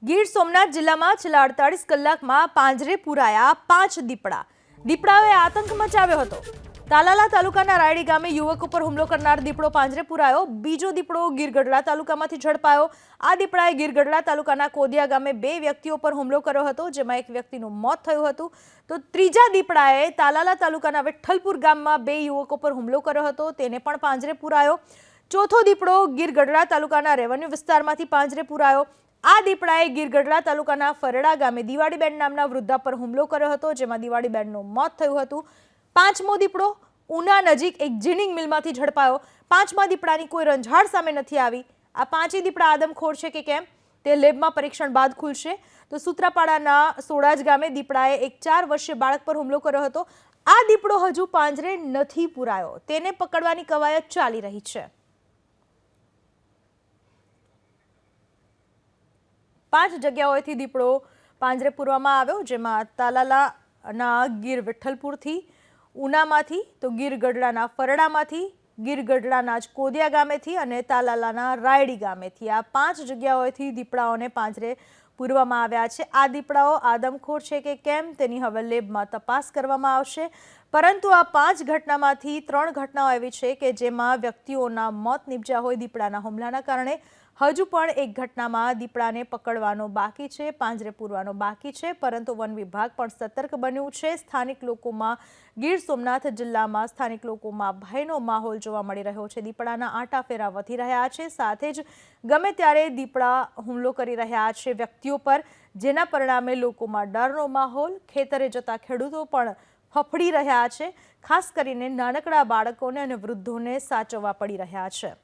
ગીર સોમનાથ જિલ્લામાં છેલ્લા 48 કલાકમાં પાંજરે પુરાયા 5 દીપડા. દીપડાઓએ આતંક મચાવ્યો હતો. તાલાલા તાલુકાના રાયડી ગામે યુવક ઉપર હુમલો કરનાર દીપડો પાંજરે પુરાયો. બીજો દીપડો ગીર ગઢડા તાલુકામાંથી ઝડપાયો. આ દીપડાએ ગીર ગઢડા તાલુકાના કોદિયા ગામે 2 વ્યક્તિઓ પર હુમલો કર્યો હતો, જેમાં એક વ્યક્તિનું મોત થયું હતું. તો ત્રીજા દીપડાએ તાલાલા તાલુકાના વિઠ્ઠલપુર ગામમાં 2 યુવકો પર હુમલો કર્યો હતો, તેને પણ પાંજરે પુરાયો. ચોથો દીપડો ગીર ગઢડા તાલુકાના રેવન્યુ વિસ્તારમાંથી પાંજરે પુરાયો. આ દીપડાએ ગીર ગઢડા તાલુકાના ફરડા ગામે દિવાળીબેન નામના વૃદ્ધા પર હુમલો કર્યો હતો, જેમાં દિવાળીબેનનું મોત થયું હતું. પાંચમો દીપડો ઉના નજીક એક જીનિંગ મિલમાંથી ઝડપાયો. પાંચમા દીપડાની કોઈ રંજાડ સામે નથી આવી. આ પાંચેય દીપડા આદમખોર છે કે કેમ તે લેબમાં પરીક્ષણ બાદ ખુલશે. તો સૂત્રાપાડાના સોડાજ ગામે દીપડાએ એક 4 વર્ષીય બાળક પર હુમલો કર્યો હતો. આ દીપડો હજુ પાંજરે નથી પુરાયો, તેને પકડવાની કવાયત ચાલી રહી છે. 5 જગ્યાઓએથી દીપડો પાંજરે પૂરવામાં આવ્યો, જેમાં તાલાલાના ગીર વિઠ્ઠલપુરથી, ઉનામાંથી, તો ગીર ગઢડાના ફરડામાંથી, ગીર ગઢડાના જ કોદિયા ગામેથી અને તાલાલાના રાયડી ગામેથી આ 5 જગ્યાઓએથી દીપડાઓને પાંજરે પૂરવામાં આવ્યા છે. આ દીપડાઓ આદમખોર છે કે કેમ તેની હવે લેબમાં તપાસ કરવામાં આવશે. પરંતુ આ 5 ઘટનામાંથી 3 ઘટનાઓ એવી છે કે જેમાં વ્યક્તિઓના મોત નીપજ્યા હોય દીપડાના હુમલાના કારણે. હજુ પણ એક ઘટનામાં દીપડાને પકડવાનો બાકી છે, પાંજરે પૂરવાનો બાકી છે. પરંતુ વન વિભાગ પણ સતર્ક બન્યું છે. સ્થાનિક લોકોમાં, ગીર સોમનાથ જિલ્લામાં સ્થાનિક લોકોમાં ભયનો માહોલ જોવા મળી રહ્યો છે. દીપડાના આંટાફેરા વધી રહ્યા છે. સાથે જ ગમે ત્યારે દીપડા હુમલો કરી રહ્યા છે વ્યક્તિઓ પર, જેના પરિણામે લોકોમાં ડરનો માહોલ. ખેતરે જતા ખેડૂતો પણ ફફડી રહ્યા છે. ખાસ કરીને નાનકડા બાળકોને અને વૃદ્ધોને સાચવવા પડી રહ્યા છે.